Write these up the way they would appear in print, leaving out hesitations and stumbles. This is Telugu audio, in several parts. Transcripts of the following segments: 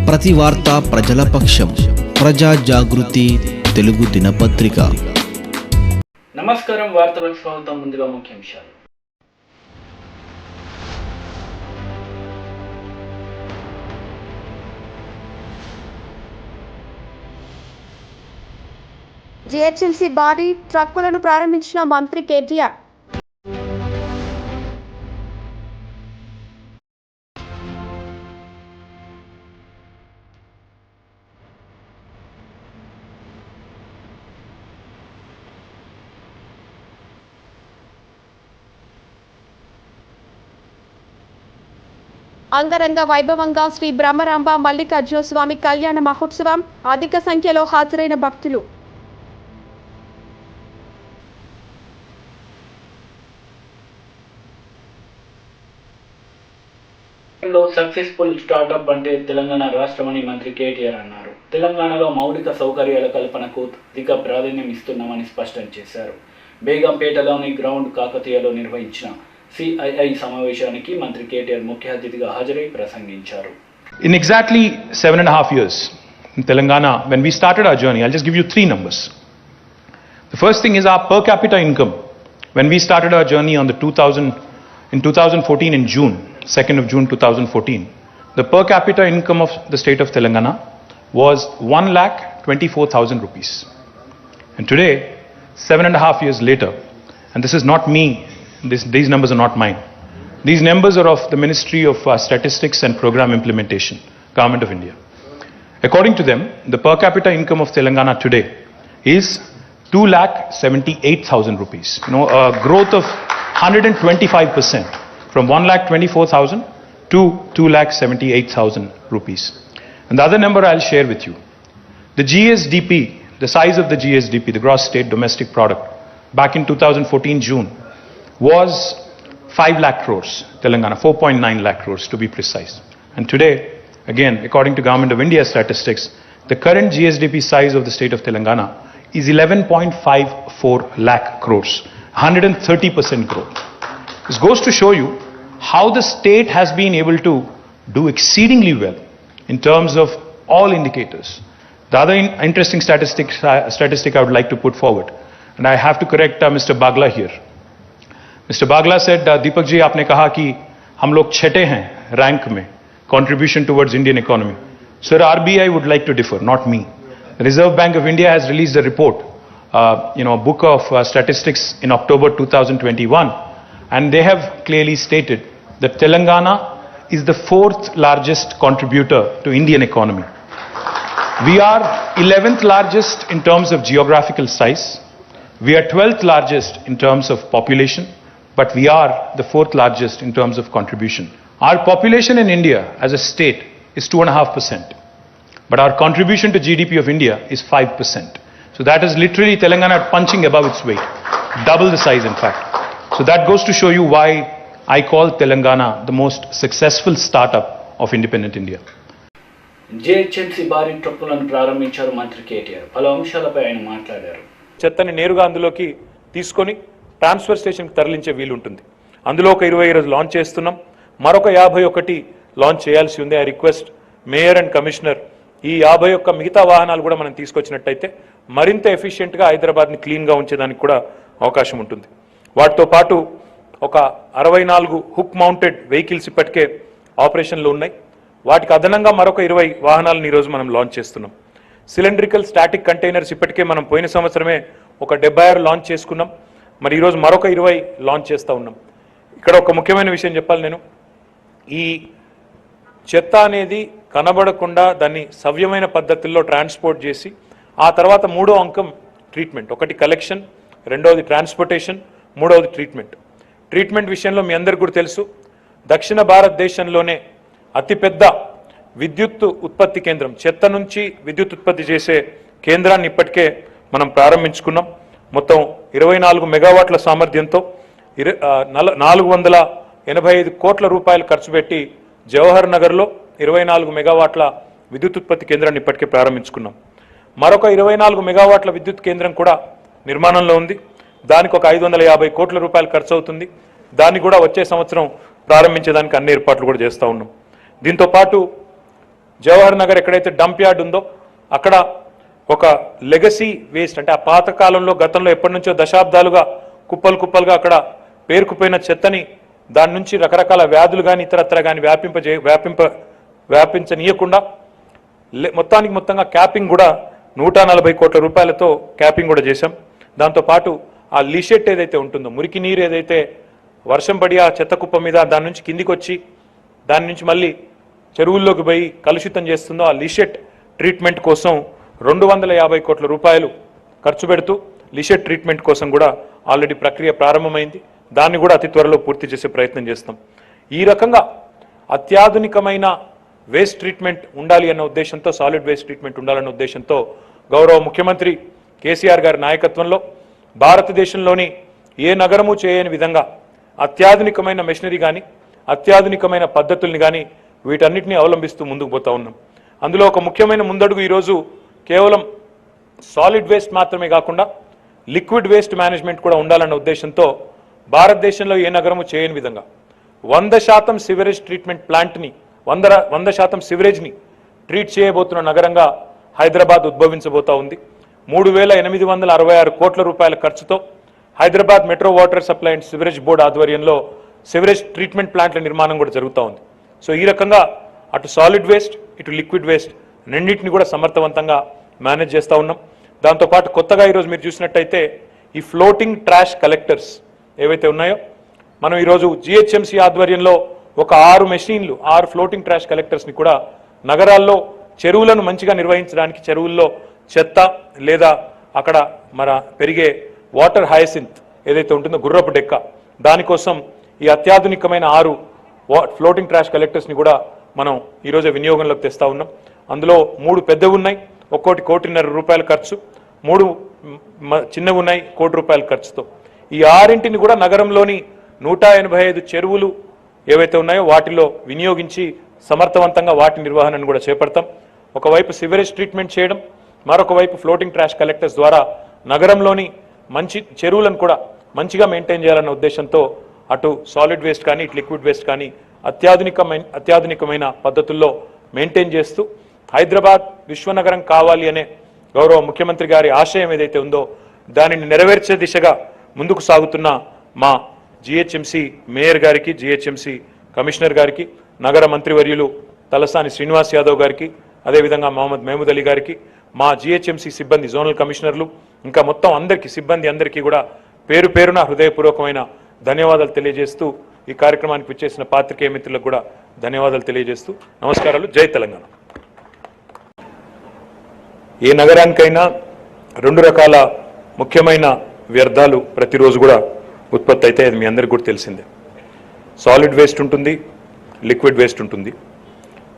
ప్రతి వార్త ప్రజల పక్షం. ప్రజా జాగృతి తెలుగు దినపత్రిక. నమస్కారం. వార్తలకు స్వాగతం. ముందుగా ముఖ్యాంశాలు. జిహెచ్ఎంసీ భారీ ట్రక్కులను ప్రారంభించిన మంత్రి కేటీఆర్. అంగరంగ వైభవంగా శ్రీ బ్రహ్మరాంబ మల్లికార్జున స్వామి కళ్యాణ మహోత్సవం. అధిక సంఖ్యలో హాజరైన భక్తులు. సక్సెస్ఫుల్ స్టార్టప్ అంటే తెలంగాణ రాష్ట్రమని మంత్రి కేటీఆర్ అన్నారు. తెలంగాణలో మౌలిక సౌకర్యాల కల్పనకు అధిక ప్రాధాన్యం ఇస్తున్నామని స్పష్టం చేశారు. బేగంపేటలోని గ్రౌండ్ కాకతీయలో నిర్వహించిన CII సమావేశానికి మంత్రి కేటీఆర్ ముఖ్య అతిథిగా హాజరై ప్రసంగించారు. In exactly 7.5 years in Telangana, when we started our journey, I'll just give you 3 numbers. The first thing is our per capita income. When we started our journey in 2014 in June, 2nd of June 2014, the per capita income of the state of Telangana was 1,24,000 rupees. And today, 7.5 years later, and this is not me, these numbers are not mine. These numbers are of the Ministry of Statistics and Program Implementation, Government of India. According to them, the per capita income of Telangana today is 2,78,000 rupees. A growth of 125% from 1,24,000 to 2,78,000 rupees. And the other number I'll share with you. The GSDP, the size of the GSDP, the gross state domestic product, back in 2014 June, was 5 lakh crores, Telangana, 4.9 lakh crores to be precise. And today, again, according to Government of India statistics, the current GSDP size of the state of Telangana is 11.54 lakh crores, 130% growth. This goes to show you how the state has been able to do exceedingly well in terms of all indicators. The other interesting statistic I would like to put forward, and I have to correct Mr. Bagla here. Mr. Bagla said, Deepak ji, आपने कहा कि हम लोग छठे हैं रैंक में contribution towards Indian economy. Sir, RBI would like to differ, not me. The Reserve Bank of India has released a report, a book of statistics in October 2021, and they have clearly stated that Telangana is the 4th largest contributor to Indian economy. We are 11th largest in terms of geographical size. We are 12th largest in terms of population. But we are the 4th largest in terms of contribution. Our population in India as a state is 2.5%. But our contribution to GDP of India is 5%. So that is literally Telangana punching above its weight. Double the size, in fact. So that goes to show you why I call Telangana the most successful startup of independent India. GHMC భారీ ట్రక్కులను ప్రారంభించారు మంత్రి కేటీఆర్. పలు అంశాలపై ఆయన మాట్లాడారు. చెత్తని నేరుగా అందులోకి తీసుకొని ట్రాన్స్ఫర్ స్టేషన్కి తరలించే వీలు ఉంటుంది. అందులో ఒక 20 ఈరోజు లాంచ్ చేస్తున్నాం. మరొక 51 లాంచ్ చేయాల్సి ఉంది. I request mayor and commissioner ఈ 51 మిగతా వాహనాలు కూడా మనం తీసుకొచ్చినట్టయితే మరింత ఎఫిషియెంట్గా హైదరాబాద్ని క్లీన్గా ఉంచేదానికి కూడా అవకాశం ఉంటుంది. వాటితో పాటు ఒక 64 హుక్ మౌంటెడ్ వెహికల్స్ ఇప్పటికే ఆపరేషన్లో ఉన్నాయి. వాటికి అదనంగా మరొక 20 వాహనాలను ఈరోజు మనం లాంచ్ చేస్తున్నాం. సిలిండ్రికల్ స్టాటిక్ కంటైనర్స్ ఇప్పటికే మనం పోయిన సంవత్సరమే ఒక 76 లాంచ్ చేసుకున్నాం. మరి ఈరోజు మరొక 20 లాంచ్ చేస్తూ ఉన్నాం. ఇక్కడ ఒక ముఖ్యమైన విషయం చెప్పాలి నేను. ఈ చెత్త అనేది కనబడకుండా దాన్ని సవ్యమైన పద్ధతుల్లో ట్రాన్స్పోర్ట్ చేసి ఆ తర్వాత 3వ అంకం ట్రీట్మెంట్. ఒకటి కలెక్షన్, రెండవది ట్రాన్స్పోర్టేషన్, 3వది ట్రీట్మెంట్. ట్రీట్మెంట్ విషయంలో మీ అందరికీ కూడా తెలుసు, దక్షిణ భారతదేశంలోనే అతిపెద్ద విద్యుత్ ఉత్పత్తి కేంద్రం, చెత్త నుంచి విద్యుత్ ఉత్పత్తి చేసే కేంద్రాన్ని ఇప్పటికే మనం ప్రారంభించుకున్నాం. మొత్తం 24 మెగావాట్ల సామర్థ్యంతో 485 కోట్ల రూపాయలు ఖర్చు పెట్టి జవహర్ నగర్లో 24 మెగావాట్ల విద్యుత్ ఉత్పత్తి కేంద్రాన్ని ఇప్పటికే ప్రారంభించుకున్నాం. మరొక 24 మెగావాట్ల విద్యుత్ కేంద్రం కూడా నిర్మాణంలో ఉంది. దానికి ఒక 550 కోట్ల రూపాయలు ఖర్చు అవుతుంది. దాన్ని కూడా వచ్చే సంవత్సరం ప్రారంభించేదానికి అన్ని ఏర్పాట్లు కూడా చేస్తూ ఉన్నాం. దీంతో పాటు జవహర్ నగర్ ఎక్కడైతే డంప్ యార్డ్ ఉందో అక్కడ ఒక లెగసీ వేస్ట్, అంటే ఆ పాత కాలంలో గతంలో ఎప్పటి నుంచో దశాబ్దాలుగా కుప్పలుగా అక్కడ పేరుకుపోయిన చెత్తని దాని నుంచి రకరకాల వ్యాధులు కానీ ఇతరత్ర కానీ వ్యాపించనీయకుండా మొత్తంగా క్యాపింగ్ కూడా 140 కోట్ల రూపాయలతో క్యాపింగ్ కూడా చేశాం. దాంతోపాటు ఆ లిషెట్ ఏదైతే ఉంటుందో, మురికి నీరు ఏదైతే వర్షం పడి ఆ చెత్త కుప్ప మీద దాని నుంచి కిందికి వచ్చి దాని నుంచి మళ్ళీ చెరువుల్లోకి పోయి కలుషితం చేస్తుందో ఆ లిషెట్ ట్రీట్మెంట్ కోసం 250 కోట్ల రూపాయలు ఖర్చు పెడుతూ లిషెట్ ట్రీట్మెంట్ కోసం కూడా ఆల్రెడీ ప్రక్రియ ప్రారంభమైంది. దాన్ని కూడా అతి త్వరలో పూర్తి చేసే ప్రయత్నం చేస్తాం. ఈ రకంగా అత్యాధునికమైన వేస్ట్ ట్రీట్మెంట్ ఉండాలి అన్న ఉద్దేశంతో, సాలిడ్ వేస్ట్ ట్రీట్మెంట్ ఉండాలన్న ఉద్దేశంతో గౌరవ ముఖ్యమంత్రి కేసీఆర్ గారి నాయకత్వంలో భారతదేశంలోని ఏ నగరము చేయని విధంగా అత్యాధునికమైన మెషినరీ కానీ అత్యాధునికమైన పద్ధతుల్ని కానీ వీటన్నిటిని అవలంబిస్తూ ముందుకు పోతా ఉన్నాం. అందులో ఒక ముఖ్యమైన ముందడుగు ఈరోజు కేవలం సాలిడ్ వేస్ట్ మాత్రమే కాకుండా లిక్విడ్ వేస్ట్ మేనేజ్మెంట్ కూడా ఉండాలన్న ఉద్దేశంతో భారతదేశంలో ఏ నగరము చేయని విధంగా 100% సివరేజ్ ట్రీట్మెంట్ ప్లాంట్ని 100% సివరేజ్ని ట్రీట్ చేయబోతున్న నగరంగా హైదరాబాద్ ఉద్భవించబోతా ఉంది. 3,866 కోట్ల రూపాయల ఖర్చుతో Hyderabad metro water supply and sewerage board ఆధ్వర్యంలో సివరేజ్ ట్రీట్మెంట్ ప్లాంట్ల నిర్మాణం కూడా జరుగుతూ ఉంది. సో ఈ రకంగా అటు సాలిడ్ వేస్ట్ ఇటు లిక్విడ్ వేస్ట్ రెండింటిని కూడా సమర్థవంతంగా మేనేజ్ చేస్తూ ఉన్నాం. దాంతోపాటు కొత్తగా ఈరోజు మీరు చూసినట్టయితే ఈ ఫ్లోటింగ్ ట్రాష్ కలెక్టర్స్ ఏవైతే ఉన్నాయో మనం ఈరోజు జిహెచ్ఎంసీ ఆధ్వర్యంలో ఒక 6 మెషిన్లు 6 ఫ్లోటింగ్ ట్రాష్ కలెక్టర్స్ని కూడా నగరాల్లో చెరువులను మంచిగా నిర్వహించడానికి, చెరువుల్లో చెత్త లేదా అక్కడ పెరిగే వాటర్ హయసింత్ ఏదైతే ఉంటుందో గుర్రపు డెక్క, దానికోసం ఈ అత్యాధునికమైన 6 ఫ్లోటింగ్ ట్రాష్ కలెక్టర్స్ని కూడా మనం ఈరోజు వినియోగంలోకి తెస్తా ఉన్నాం. అందులో 3 పెద్దవి ఉన్నాయి, ఒక్కోటి 1,50,00,000 రూపాయల ఖర్చు, 3 చిన్నవి ఉన్నాయి 1 కోటి రూపాయల ఖర్చుతో. ఈ 6ంటిని కూడా నగరంలోని 185 చెరువులు ఏవైతే ఉన్నాయో వాటిలో వినియోగించి సమర్థవంతంగా వాటి నిర్వహణను కూడా చేపడతాం. ఒకవైపు సివరేజ్ ట్రీట్మెంట్ చేయడం, మరొక వైపు ఫ్లోటింగ్ ట్రాష్ కలెక్టర్స్ ద్వారా నగరంలోని మంచి చెరువులను కూడా మంచిగా మెయింటైన్ చేయాలన్న ఉద్దేశంతో అటు సాలిడ్ వేస్ట్ కానీ ఇటు లిక్విడ్ వేస్ట్ కానీ అత్యాధునికమైన పద్ధతుల్లో మెయింటైన్ చేస్తూ హైదరాబాద్ విశ్వనగరం కావాలి అనే గౌరవ ముఖ్యమంత్రి గారి ఆశయం ఏదైతే ఉందో దానిని నెరవేర్చే దిశగా ముందుకు సాగుతున్న మా జిహెచ్ఎంసీ మేయర్ గారికి, జిహెచ్ఎంసీ కమిషనర్ గారికి, నగర మంత్రివర్యులు తలసాని శ్రీనివాస్ యాదవ్ గారికి, అదేవిధంగా మహమ్మద్ మహమూద్ అలీ గారికి, మా జిహెచ్ఎంసీ సిబ్బంది జోనల్ కమిషనర్లు ఇంకా మొత్తం సిబ్బంది అందరికీ కూడా పేరు పేరున హృదయపూర్వకమైన ధన్యవాదాలు తెలియజేస్తూ ఈ కార్యక్రమానికి విచ్చేసిన పాత్రికేయ మిత్రులకు కూడా ధన్యవాదాలు తెలియజేస్తూ నమస్కారాలు. జై తెలంగాణ. ఏ నగరానికైనా 2 రకాల ముఖ్యమైన వ్యర్థాలు ప్రతిరోజు కూడా ఉత్పత్తి అయితే అది మీ అందరికీ కూడా తెలిసిందే. సాలిడ్ వేస్ట్ ఉంటుంది, లిక్విడ్ వేస్ట్ ఉంటుంది.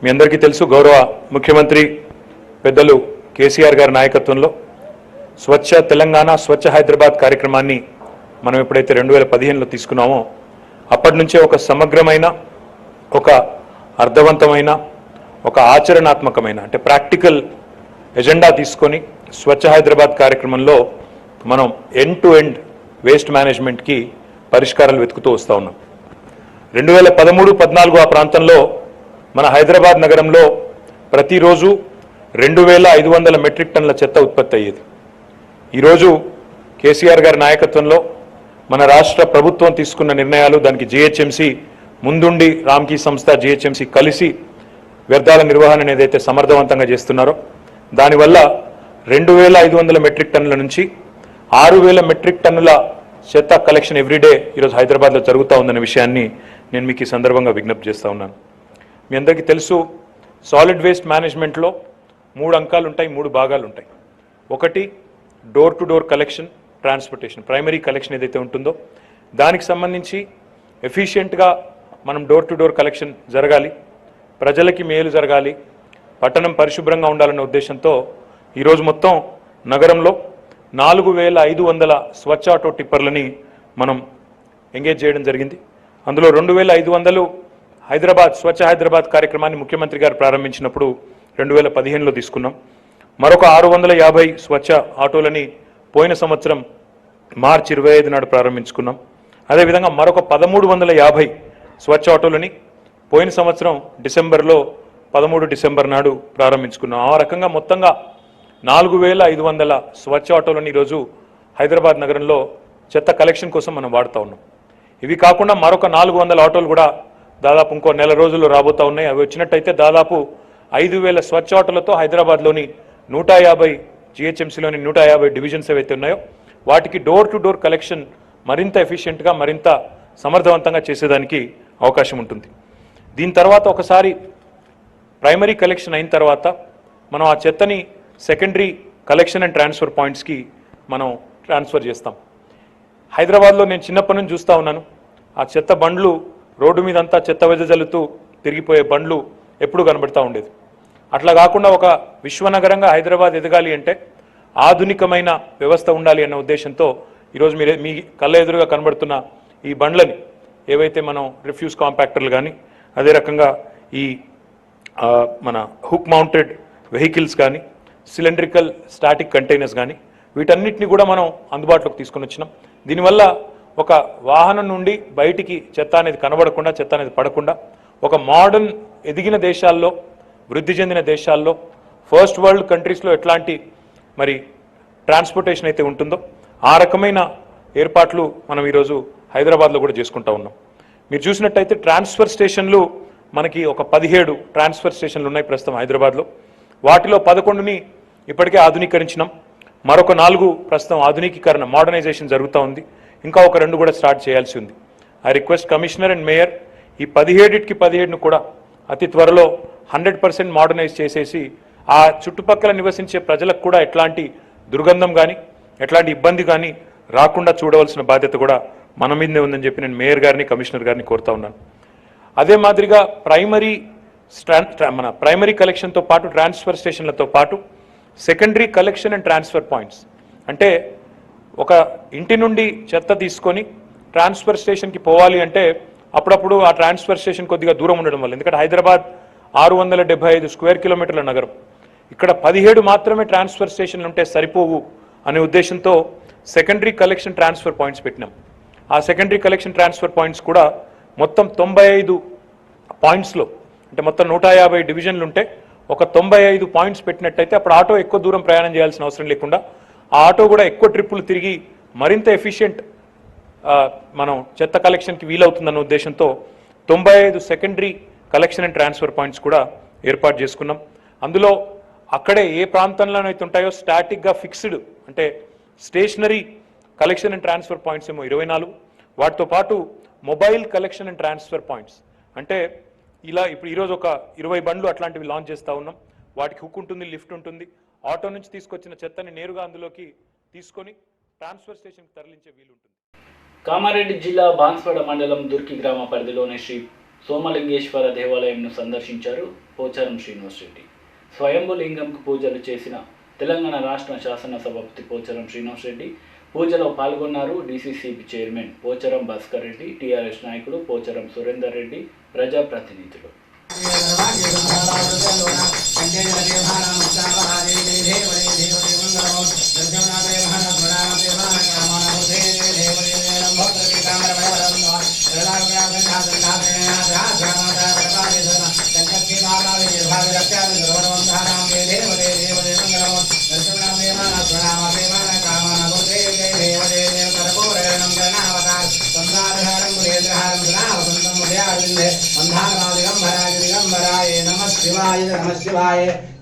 మీ అందరికీ తెలుసు గౌరవ ముఖ్యమంత్రి పెద్దలు కేసీఆర్ గారి నాయకత్వంలో స్వచ్ఛ తెలంగాణ స్వచ్ఛ హైదరాబాద్ కార్యక్రమాన్ని మనం ఎప్పుడైతే 2015లో తీసుకున్నామో అప్పటి నుంచే ఒక సమగ్రమైన, ఒక అర్థవంతమైన, ఒక ఆచరణాత్మకమైన అంటే ప్రాక్టికల్ ఎజెండా తీసుకొని స్వచ్ఛ హైదరాబాద్ కార్యక్రమంలో మనం ఎండ్ టు ఎండ్ వేస్ట్ మేనేజ్మెంట్కి పరిష్కారాలు వెతుకుతూ వస్తూ ఉన్నాం. 2013-14 ఆ ప్రాంతంలో మన హైదరాబాద్ నగరంలో ప్రతిరోజు 2,500 మెట్రిక్ టన్నుల చెత్త ఉత్పత్తి అయ్యేది. ఈరోజు కేసీఆర్ గారి నాయకత్వంలో మన రాష్ట్ర ప్రభుత్వం తీసుకున్న నిర్ణయాలు, దానికి జిహెచ్ఎంసీ ముందుండి రామ్కీ సంస్థ జిహెచ్ఎంసీ కలిసి వ్యర్థాల నిర్వహణ ఏదైతే సమర్థవంతంగా చేస్తున్నారో దానివల్ల 2,500 మెట్రిక్ టన్నుల నుంచి 6,000 మెట్రిక్ టన్నుల చెత్త కలెక్షన్ ఎవ్రీడే ఈరోజు హైదరాబాద్లో జరుగుతూ ఉందనే విషయాన్ని నేను మీకు ఈ సందర్భంగా విజ్ఞప్తి చేస్తూ ఉన్నాను. మీ అందరికీ తెలుసు సాలిడ్ వేస్ట్ మేనేజ్మెంట్లో 3 అంకాలు ఉంటాయి, 3 భాగాలు ఉంటాయి. ఒకటి door to door collection, transportation, primary collection ఏదైతే ఉంటుందో దానికి సంబంధించి ఎఫిషియెంట్గా మనం డోర్ టు డోర్ కలెక్షన్ జరగాలి, ప్రజలకి మేలు జరగాలి, పట్టణం పరిశుభ్రంగా ఉండాలన్న ఉద్దేశంతో ఈరోజు మొత్తం నగరంలో 4,500 స్వచ్ఛ ఆటో టిప్పర్లని మనం ఎంగేజ్ చేయడం జరిగింది. అందులో 2,500 హైదరాబాద్ స్వచ్ఛ హైదరాబాద్ కార్యక్రమాన్ని ముఖ్యమంత్రి గారు ప్రారంభించినప్పుడు 2015లో తీసుకున్నాం. మరొక 650 స్వచ్ఛ ఆటోలని పోయిన సంవత్సరం మార్చి 25 నాడు ప్రారంభించుకున్నాం. అదేవిధంగా మరొక 1350 స్వచ్ఛ ఆటోలని పోయిన సంవత్సరం డిసెంబర్లో 13 డిసెంబర్ నాడు ప్రారంభించుకున్నాం. ఆ రకంగా మొత్తంగా 4500 స్వచ్ఛ ఆటోలను ఈరోజు హైదరాబాద్ నగరంలో చెత్త కలెక్షన్ కోసం మనం వాడుతూ ఉన్నాం. ఇవి కాకుండా మరొక 400 ఆటోలు కూడా దాదాపు ఇంకో నెల రోజుల్లో రాబోతూ ఉన్నాయి. అవి వచ్చినట్టయితే దాదాపు 5000 స్వచ్ఛ ఆటోలతో హైదరాబాద్లోని 150 జిహెచ్ఎంసీలోని 150 డివిజన్స్ ఏవైతే ఉన్నాయో వాటికి డోర్ టు డోర్ కలెక్షన్ మరింత ఎఫిషియెంట్గా మరింత సమర్థవంతంగా చేసేదానికి అవకాశం ఉంటుంది. దీని తర్వాత ఒకసారి ప్రైమరీ కలెక్షన్ అయిన తర్వాత మనం ఆ చెత్తని సెకండరీ కలెక్షన్ అండ్ ట్రాన్స్ఫర్ పాయింట్స్కి మనం ట్రాన్స్ఫర్ చేస్తాం. హైదరాబాద్లో నేను చిన్నప్పటి నుంచి చూస్తూ ఉన్నాను. ఆ చెత్త బండ్లు రోడ్డు మీద అంతా చెత్త వెదజల్లుతూ తిరిగిపోయే బండ్లు ఎప్పుడు కనబడుతూ ఉండేది. అట్లా కాకుండా ఒక విశ్వనగరంగా హైదరాబాద్ ఎదగాలి అంటే ఆధునికమైన వ్యవస్థ ఉండాలి అన్న ఉద్దేశంతో ఈరోజు మీ కళ్ళ ఎదురుగా కనబడుతున్న ఈ బండ్లని ఏవైతే మనం రిఫ్యూజ్ కాంపాక్టర్లు కానీ అదే రకంగా ఈ మన హుక్ మౌంటెడ్ వెహికల్స్ కానీ సిలిండ్రికల్ స్టాటిక్ కంటైనర్స్ కానీ వీటన్నిటిని కూడా మనం అందుబాటులోకి తీసుకొని వచ్చినాం. దీనివల్ల ఒక వాహనం నుండి బయటికి చెత్త అనేది కనబడకుండా చెత్త అనేది పడకుండా ఒక మోడర్న్ ఎదిగిన దేశాల్లో వృద్ధి చెందిన దేశాల్లో ఫస్ట్ వరల్డ్ కంట్రీస్లో ఎట్లాంటి మరి ట్రాన్స్పోర్టేషన్ అయితే ఉంటుందో ఆ రకమైన ఏర్పాట్లు మనం ఈరోజు హైదరాబాద్లో కూడా చేసుకుంటా ఉన్నాం. మీరు చూసినట్టయితే ట్రాన్స్ఫర్ స్టేషన్లు మనకి ఒక 17 ట్రాన్స్ఫర్ స్టేషన్లు ఉన్నాయి ప్రస్తుతం హైదరాబాద్లో. వాటిలో 11ని ఇప్పటికే ఆధునీకరించినాం. మరొక 4 ప్రస్తుతం ఆధునికీకరణ మోడర్నైజేషన్ జరుగుతూ ఉంది. ఇంకా ఒక 2 కూడా స్టార్ట్ చేయాల్సి ఉంది. I request commissioner and mayor ఈ 17కి 17ను కూడా అతి త్వరలో 100% మోడర్నైజ్ చేసేసి ఆ చుట్టుపక్కల నివసించే ప్రజలకు కూడా ఎట్లాంటి దుర్గంధం కానీ ఎట్లాంటి ఇబ్బంది కానీ రాకుండా చూడవలసిన బాధ్యత కూడా మన మీదనే ఉందని చెప్పి నేను మేయర్ గారిని కమిషనర్ గారిని కోరుతా ఉన్నాను. అదే మాదిరిగా మన ప్రైమరీ కలెక్షన్తో పాటు ట్రాన్స్ఫర్ స్టేషన్లతో పాటు secondary collection and transfer points అంటే ఒక ఇంటి నుండి చెత్త తీసుకొని ట్రాన్స్ఫర్ స్టేషన్కి పోవాలి అంటే అప్పుడప్పుడు ఆ ట్రాన్స్ఫర్ స్టేషన్ కొద్దిగా దూరం ఉండడం వల్ల, ఎందుకంటే హైదరాబాద్ 675 స్క్వేర్ కిలోమీటర్ల నగరం, ఇక్కడ 17 మాత్రమే ట్రాన్స్ఫర్ స్టేషన్లు ఉంటే సరిపోవు అనే ఉద్దేశంతో సెకండరీ కలెక్షన్ ట్రాన్స్ఫర్ పాయింట్స్ పెట్టినాం. ఆ సెకండరీ కలెక్షన్ ట్రాన్స్ఫర్ పాయింట్స్ కూడా మొత్తం 95 పాయింట్స్లో అంటే మొత్తం 150 డివిజన్లు ఉంటే ఒక 95 పాయింట్స్ పెట్టినట్టయితే అప్పుడు ఆటో ఎక్కువ దూరం ప్రయాణం చేయాల్సిన అవసరం లేకుండా ఆ ఆటో కూడా ఎక్కువ ట్రిప్పులు తిరిగి మరింత ఎఫిషియెంట్ మనం చెత్త కలెక్షన్కి వీలవుతుందన్న ఉద్దేశంతో 95 secondary collection and transfer points కూడా ఏర్పాటు చేసుకున్నాం. అందులో అక్కడే ఏ ప్రాంతంలోనైతే ఉంటాయో స్టాటిక్గా ఫిక్స్డ్ అంటే stationary collection and transfer points ఏమో 24, వాటితో పాటు mobile collection and transfer points అంటే ఇలా ఇప్పుడు ఈరోజు ఒక 20 బండ్లు అట్లాంటివి లాంచ్ చేస్తూ ఉన్నాం. వాటికి హుక్ ఉంటుంది, లిఫ్ట్ ఉంటుంది. ఆటో నుంచి తీసుకొచ్చిన చెత్తని నేరుగా అందులోకి తీసుకొని ట్రాన్స్ఫర్ స్టేషన్కి తరలించే వీలుంటుంది. కామారెడ్డి జిల్లా బాన్స్వాడ మండలం దుర్కి గ్రామ పరిధిలోని శ్రీ సోమలింగేశ్వర దేవాలయంను సందర్శించారు పోచారం శ్రీనివాస్ రెడ్డి. స్వయంభూ లింగంకు పూజలు చేసిన తెలంగాణ రాష్ట్ర శాసనసభాపతి పోచారం శ్రీనివాస్ రెడ్డి పూజలో పాల్గొన్నారు. DCCB chairman Pocharam Bhaskar Reddy, TRS నాయకులు పోచారం సురేందర్ రెడ్డి, ప్రజాప్రతినిధులు.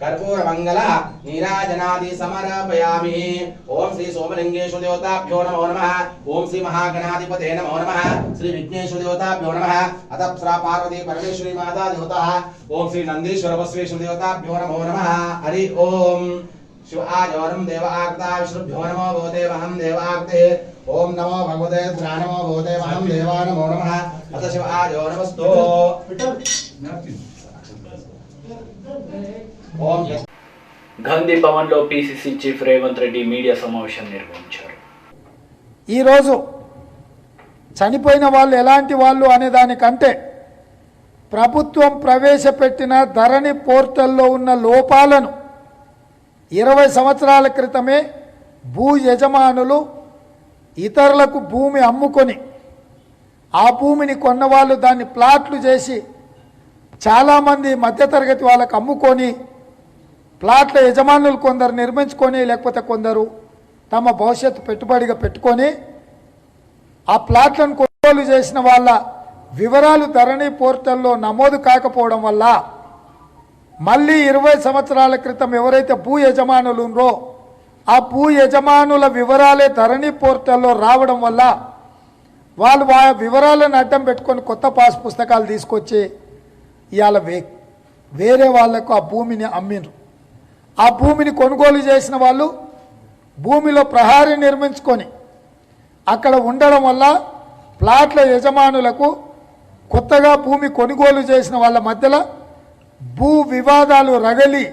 कर्पूर मंगल नीराजनादि समर्पयामि. ओम श्री सोमलिंगेश्वर देवताभ्यो नमो नमः. ओम श्री महागणाधिपते नमो नमः. श्री विघ्नेश्वर देवताभ्यो नमः. अतः श्री पार्वती परमेश्वरी माता देवता. ओम श्री नंदीश्वर बसवेश्वर देवताभ्यो नमो नमः. हरि ओम. शिवाजोरम देवार्ता विष्णुभ्यो नमो भगवते वहं देवार्ते. ओम नमो भगवते नमो भगवते वहं देवा नमो नमः. अतः शिवाजो नमस्तु. గాంధీ భవన్లో PCC chief Revanth Reddy media సమావేశం నిర్వహించారు. ఈరోజు చనిపోయిన వాళ్ళు ఎలాంటి వాళ్ళు అనే దానికంటే ప్రభుత్వం ప్రవేశపెట్టిన ధరణి పోర్టల్లో ఉన్న లోపాలను 20 సంవత్సరాల క్రితమే భూ యజమానులు ఇతరులకు భూమి అమ్ముకొని ఆ భూమిని కొన్నవాళ్ళు దాన్ని ప్లాట్లు చేసి చాలామంది మధ్యతరగతి వాళ్ళకు అమ్ముకొని ప్లాట్ల యజమానులు కొందరు నిర్మించుకొని లేకపోతే కొందరు తమ భవిష్యత్తు పెట్టుబడిగా పెట్టుకొని ఆ ప్లాట్లను కొనుగోలు చేసిన వాళ్ళ వివరాలు ధరణి పోర్టల్లో నమోదు కాకపోవడం వల్ల మళ్ళీ 20 సంవత్సరాల క్రితం ఎవరైతే భూ యజమానులు ఉన్నారో ఆ భూ యజమానుల వివరాలే ధరణి పోర్టల్లో రావడం వల్ల వాళ్ళు ఆ వివరాలను అడ్డం పెట్టుకొని కొత్త పాస్ పుస్తకాలు తీసుకొచ్చి ఇవాళ వేరే వాళ్లకు ఆ భూమిని అమ్మిండ్రు. ఆ భూమిని కొనుగోలు చేసిన వాళ్ళు భూమిలో ప్రహారీ నిర్మించుకొని అక్కడ ఉండడం వల్ల ప్లాట్ల యజమానులకు కొత్తగా భూమి కొనుగోలు చేసిన వాళ్ళ మధ్యలో భూ వివాదాలు రగలి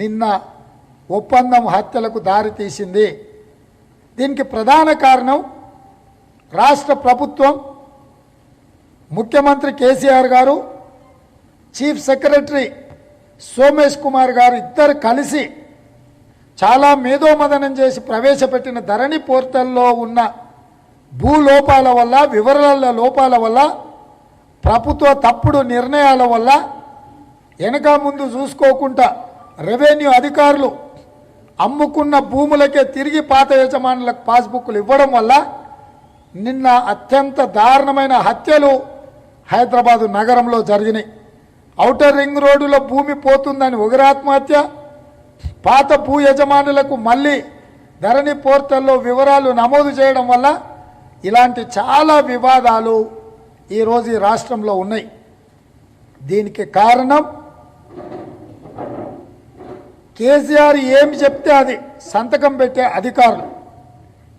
నిన్న ఒప్పందం హత్యలకు దారితీసింది. దీనికి ప్రధాన కారణం రాష్ట్ర ప్రభుత్వం, ముఖ్యమంత్రి కేసీఆర్ గారు, చీఫ్ సెక్రటరీ సోమేష్ కుమార్ గారు ఇద్దరు కలిసి చాలా మేధోమదనం చేసి ప్రవేశపెట్టిన ధరణి పోర్టల్లో ఉన్న భూలోపాల వల్ల, వివరాల లోపాల వల్ల, ప్రభుత్వ తప్పుడు నిర్ణయాల వల్ల వెనక ముందు చూసుకోకుండా రెవెన్యూ అధికారులు అమ్ముకున్న భూములకే తిరిగి పాత యజమానులకు పాస్బుక్లు ఇవ్వడం వల్ల నిన్న అత్యంత దారుణమైన హత్యలు హైదరాబాదు నగరంలో జరిగినాయి. ఔటర్ రింగ్ రోడ్డులో భూమి పోతుందని ఒకరి ఆత్మహత్య, పాత భూ యజమానులకు మళ్ళీ ధరణి పోర్టల్లో వివరాలు నమోదు చేయడం వల్ల ఇలాంటి చాలా వివాదాలు ఈరోజు ఈ రాష్ట్రంలో ఉన్నాయి. దీనికి కారణం కేసీఆర్ ఏమి చెప్తే అది సంతకం పెట్టే అధికారులు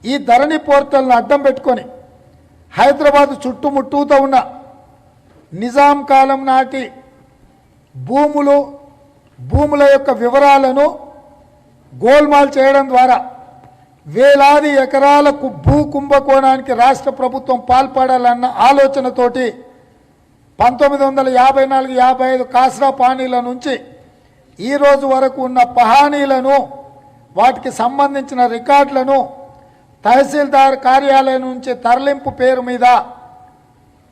ఈ ధరణి పోర్టల్ను అడ్డం పెట్టుకొని హైదరాబాదు చుట్టుముట్టూతో ఉన్న నిజాం కాలం నాటి భూముల యొక్క వివరాలను గోల్మాల్ చేయడం ద్వారా వేలాది ఎకరాలకు భూ కుంభకోణానికి రాష్ట్ర ప్రభుత్వం పాల్పడాలన్న ఆలోచనతోటి 1954-55 కాస్రా పానీల నుంచి ఈ రోజు వరకు ఉన్న పహానీలను, వాటికి సంబంధించిన రికార్డులను తహసీల్దార్ కార్యాలయం నుంచి తరలింపు పేరు మీద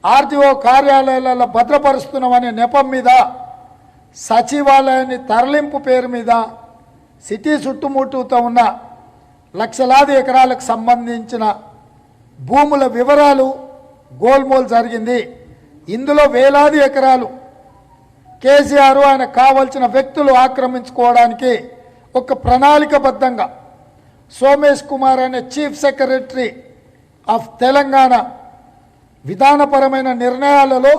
ఆర్టీఓ కార్యాలయాలలో భద్రపరుస్తున్నామనే నెపం మీద సచివాలయాన్ని తరలింపు పేరు మీద సిటీ చుట్టుముట్టుతో ఉన్న లక్షలాది ఎకరాలకు సంబంధించిన భూముల వివరాలు గోల్మోల్ జరిగింది. ఇందులో వేలాది ఎకరాలు కేసీఆర్ ఆయన కావలసిన వ్యక్తులు ఆక్రమించుకోవడానికి ఒక ప్రణాళికబద్ధంగా సోమేష్ కుమార్ అనే చీఫ్ సెక్రటరీ ఆఫ్ తెలంగాణ విధానపరమైన నిర్ణయాలలో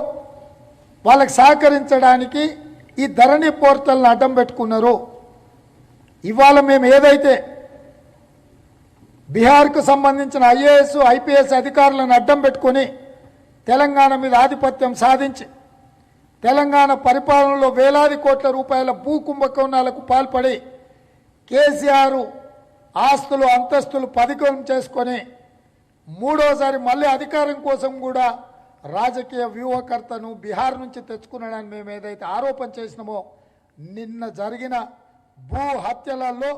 వాళ్ళకి సహకరించడానికి ఈ ధరణి పోర్టల్ని అడ్డం పెట్టుకున్నారు. ఇవాళ మేము ఏదైతే బీహార్కు సంబంధించిన ఐఏఎస్ ఐపీఎస్ అధికారులను అడ్డం పెట్టుకొని తెలంగాణ మీద ఆధిపత్యం సాధించి తెలంగాణ పరిపాలనలో వేలాది కోట్ల రూపాయల భూ కుంభకోణాలకు పాల్పడి కేసీఆర్ ఆస్తులు అంతస్తులు పదికం చేసుకొని మూడోసారి మళ్ళీ అధికారం కోసం కూడా రాజకీయ వ్యూహకర్తను బీహార్ నుంచి తెచ్చుకున్నాడని మేము ఏదైతే ఆరోపణ చేసినామో నిన్న జరిగిన భూ హత్యలలో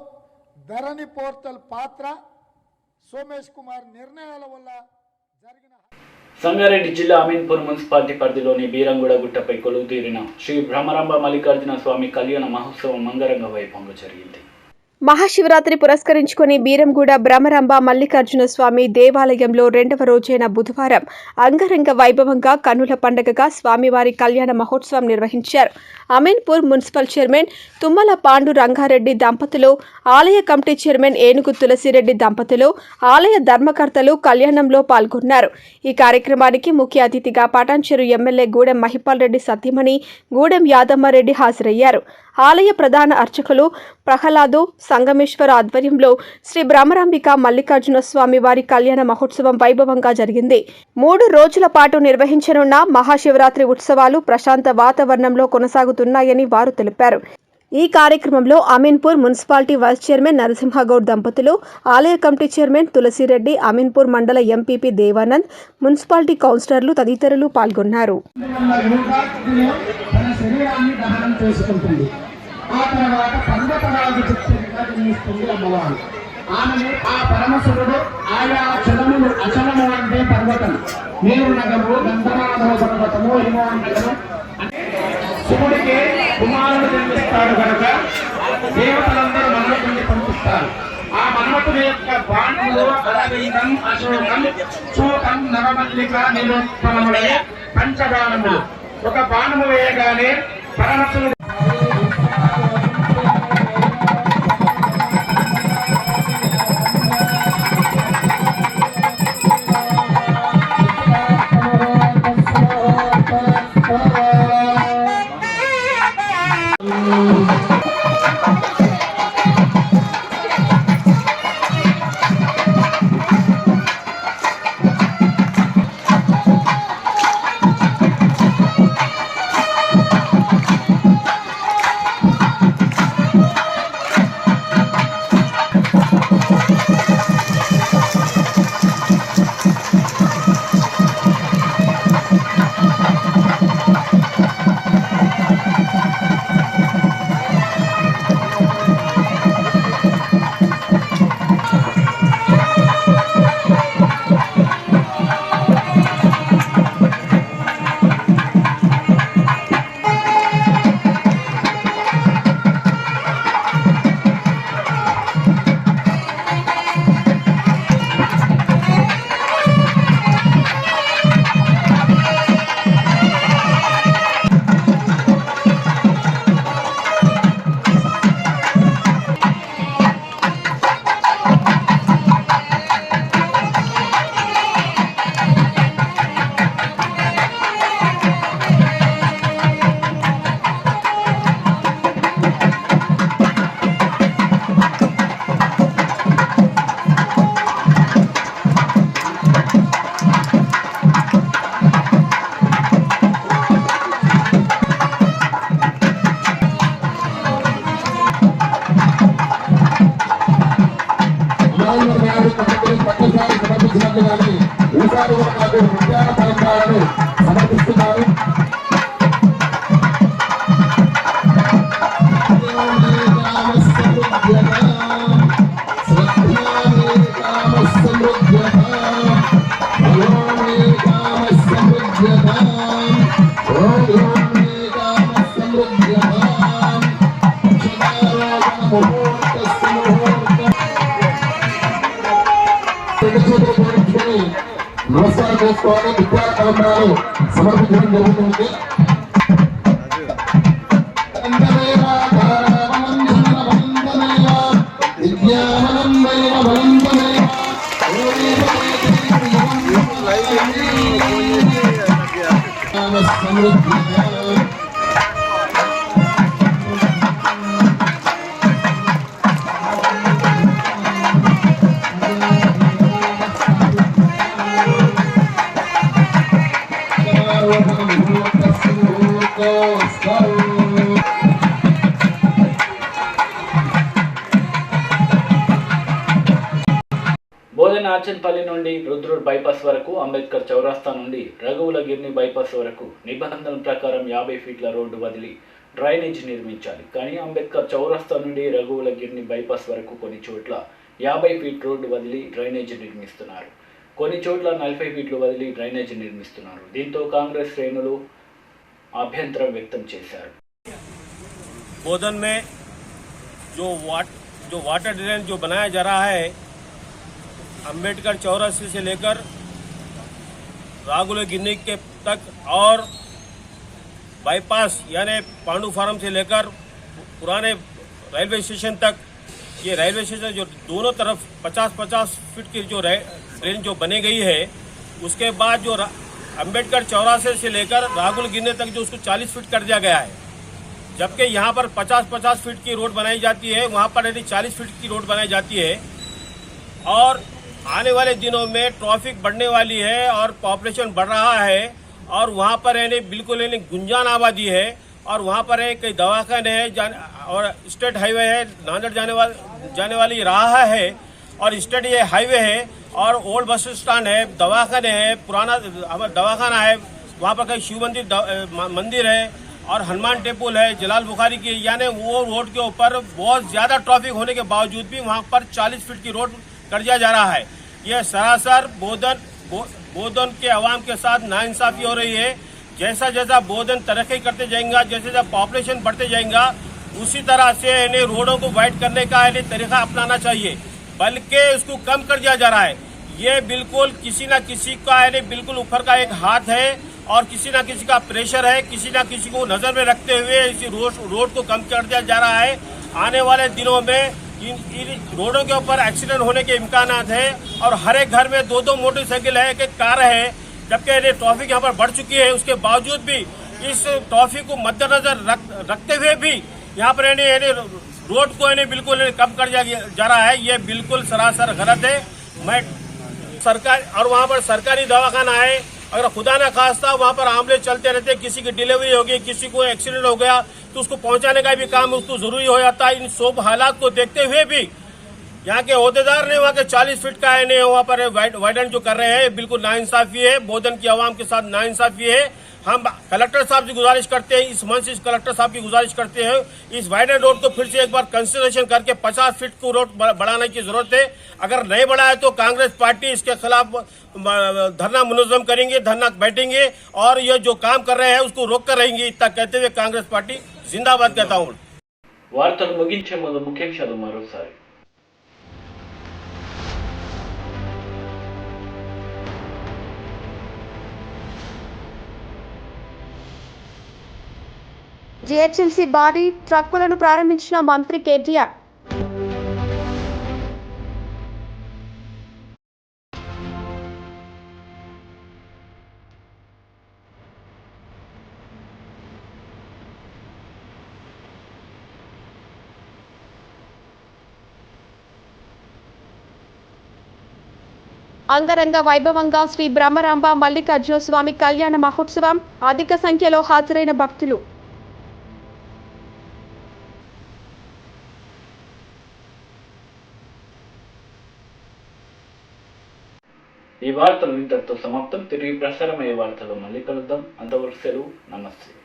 ధరణి పోర్టల్ పాత్ర, సోమేష్ కుమార్ నిర్ణయాల వల్ల జరిగిన. సంగారెడ్డి జిల్లా అమీన్పూర్ మున్సిపాలిటీ పరిధిలోని బీరంగూడ గుట్టపై కొలువుతీరిన శ్రీ బ్రహ్మరాంబ మల్లికార్జున స్వామి కళ్యాణ మహోత్సవం అంగరంగ వైభవంగా జరిగింది. మహాశివరాత్రి పురస్కరించుకుని బీరంగూడ బ్రహ్మరాంబ మల్లికార్జున స్వామి దేవాలయంలో 2వ రోజైన బుధవారం అంగరంగ వైభవంగా కన్నుల పండుగగా స్వామివారి కళ్యాణ మహోత్సవం నిర్వహించారు. అమీన్పూర్ మున్సిపల్ చైర్మన్ తుమ్మల పాండు రంగారెడ్డి దంపతులు, ఆలయ కమిటీ చైర్మన్ ఏనుగు తులసిరెడ్డి దంపతులు, ఆలయ ధర్మకర్తలు కళ్యాణంలో పాల్గొన్నారు. ఈ కార్యక్రమానికి ముఖ్య అతిథిగా పటాన్చెరు ఎమ్మెల్యే గూడెం మహిపాల్ రెడ్డి సతీమణి గూడెం యాదమ్మారెడ్డి హాజరయ్యారు. ఆలయ ప్రధాన అర్చకులు ప్రహ్లాదు సంగమేశ్వర ఆధ్వర్యంలో శ్రీ బ్రహ్మరాంబిక మల్లికార్జున స్వామి వారి కళ్యాణ మహోత్సవం వైభవంగా జరిగింది. 3 రోజుల పాటు నిర్వహించనున్న మహాశివరాత్రి ఉత్సవాలు ప్రశాంత వాతావరణంలో కొనసాగుతున్నాయని వారు తెలిపారు. ఈ కార్యక్రమంలో Ameenpur municipality vice chairman Narasimhagoud దంపతులు, ఆలయ కమిటీ చైర్మన్ తులసిరెడ్డి, అమీన్పూర్ మండల ఎంపీపీ దేవానంద్, మున్సిపాలిటీ కౌన్సిలర్లు తదితరులు పాల్గొన్నారు. ఆ తర్వాత 15 చెప్తుంది అమ్మవారు. ఆమెను ఆ పరమశివుడు ఆయా చలములు అచలము అంటే పర్వతం, నీరు నగము, గంధమాధవ పర్వతము, హిమవంతము. శివుడికి కుమారుడు జన్మిస్తాడు కనుక దేవతలందరూ మన్మథుడిని పంపిస్తారు. ఆ మన్మథుడి యొక్క బాణములు అరవిందం, అశోకం, శోకం, నవమల్లిక, నిరుత్తమములే పంచబాణములు. ఒక బాణము వేయగానే పరమశివుడు సమర్పించినట్లుగానే ఈసారి కూడా నాకు ఉద్యాన పరంపరను సమర్పిస్తున్నారు. నమస్కారం చేసుకోవాలి. విద్యాకాండాలు సమర్పించడం జరుగుతుంది. బోధనాచన్పల్లి నుండి రుద్రూర్ బైపాస్ వరకు, అంబేద్కర్ చౌరస్తా నుండి రఘువులగిరిని బైపాస్ వరకు నిబంధనల ప్రకారం 50 ఫీట్ల రోడ్డు వదిలి డ్రైనేజ్ నిర్మించాలి. కానీ అంబేద్కర్ చౌరస్తా నుండి రఘువులగిరిని బైపాస్ వరకు కొన్ని చోట్ల 50 ఫీట్ రోడ్డు వదిలి డ్రైనేజ్ నిర్మిస్తున్నారు. కొన్ని చోట్ల 40 ఫీట్లు వదిలి డ్రైనేజ్ నిర్మిస్తున్నారు. దీంతో కాంగ్రెస్ శ్రేణులు అభ్యంతరం వ్యక్తం చేశారు. बोधन में जो वाटर ड्रेन जो बनाया जा रहा है, अंबेडकर चौरासी से लेकर राघुलगिरी के तक और बाईपास यानी पांडु फार्म से लेकर पुराने रेलवे स्टेशन तक, ये रेलवे स्टेशन जो दोनों तरफ 50-50 फीट की जो ड्रेन जो बनी गई है, उसके बाद जो अंबेडकर चौरासी से लेकर राघुलगिरी तक जो उसको 40 फीट कर दिया गया है, जबकि यहाँ पर 50-50 फीट की रोड बनाई जाती है, वहाँ पर यदि 40 फीट की रोड बनाई जाती है। और आने वाले दिनों में ट्रैफिक बढ़ने वाली है और पॉपुलेशन बढ़ रहा है और वहाँ पर यानी बिल्कुल यानी गुंजान आबादी है और वहाँ पर कई दवाखाने हैं और स्टेट हाईवे है, नांदेड़ जाने वाली राह है और स्टेट ये हाईवे है और ओल्ड बस स्टैंड है, दवाखाने हैं, पुराना हमारा दवाखाना है, वहाँ पर कई शिव मंदिर है और हनुमान टेम्पल है जलाल बुखारी की, यानी वो रोड के ऊपर बहुत ज्यादा ट्रैफिक होने के बावजूद भी वहां पर 40 फीट की रोड कर दिया जा रहा है। यह सरासर बोधन के अवाम के साथ नाइंसाफी हो रही है। जैसा जैसा बोधन तरक्की करते जाएगा, जैसे जैसा पॉपुलेशन बढ़ते जाएगा, उसी तरह से इन्हें रोडों को वाइड करने का इन्हें तरीका अपनाना चाहिए, बल्कि उसको कम कर दिया जा रहा है। ये बिल्कुल किसी न किसी का इन्हें बिल्कुल ऊपर का एक हाथ है और किसी न किसी का प्रेशर है, किसी न किसी को नजर में रखते हुए इस रोड को कम कर दिया जा रहा है। आने वाले दिनों में इन रोडों के ऊपर एक्सीडेंट होने के इम्कान है और हर एक घर में 2-2 मोटरसाइकिल है, एक कार है, जबकि ट्रैफिक यहाँ पर बढ़ चुकी है। उसके बावजूद भी इस ट्रैफिक को मद्देनजर रखते हुए भी यहाँ पर रोड को बिल्कुल कम कर दिया जा रहा है। ये बिल्कुल सरासर गलत है। मैं सरकार और वहाँ पर सरकारी दवाखाना है, अगर खुदा न खास्ता वहाँ पर एम्बुलेंस चलते रहते, किसी की डिलीवरी हो गई, किसी को एक्सीडेंट हो गया, तो उसको पहुंचाने का भी काम उसको जरूरी हो जाता है। इन सब हालात को देखते हुए भी यहाँ के अहदेदार ने वहाँ के 40 फीट का वहाँ पर वाइडन जो कर रहे हैं, बिल्कुल नाइंसाफी है, बोधन की आवाम के साथ नाइंसाफी है। हम कलेक्टर साहब से गुजारिश करते हैं, इस मंच से कलेक्टर साहब की गुजारिश करते हैं, इस वाइडन रोड को फिर से एक बार कंसिडरेशन करके 50 फीट को रोड बढ़ाने की जरूरत है। अगर नहीं बढ़ाए तो कांग्रेस पार्टी इसके खिलाफ धरना मुनज़्ज़म करेंगे, धरना बैठेंगे और ये जो काम कर रहे हैं उसको रोक कर रहेंगे। इतना कहते हुए कांग्रेस पार्टी जिंदाबाद कहता हूँ। వార్తలు ముగించే ముందు ముఖ్యాంశాలు మరోసారి. జీహెచ్ఎంసీ భారీ ట్రక్కులను ప్రారంభించిన మంత్రి కేటీఆర్. అంగరంగ వైభవంగా శ్రీ బ్రహ్మరాంబ మల్లికార్జున స్వామి కళ్యాణ మహోత్సవం. అధిక సంఖ్యలో హాజరైన భక్తులు. ఈ వార్తలు ఇంతటితో సమాప్తం. తిరిగి ప్రసారమయ్యే వార్తలు మళ్ళీ కలుద్దాం. అంతవరకు సెలవు. నమస్తే.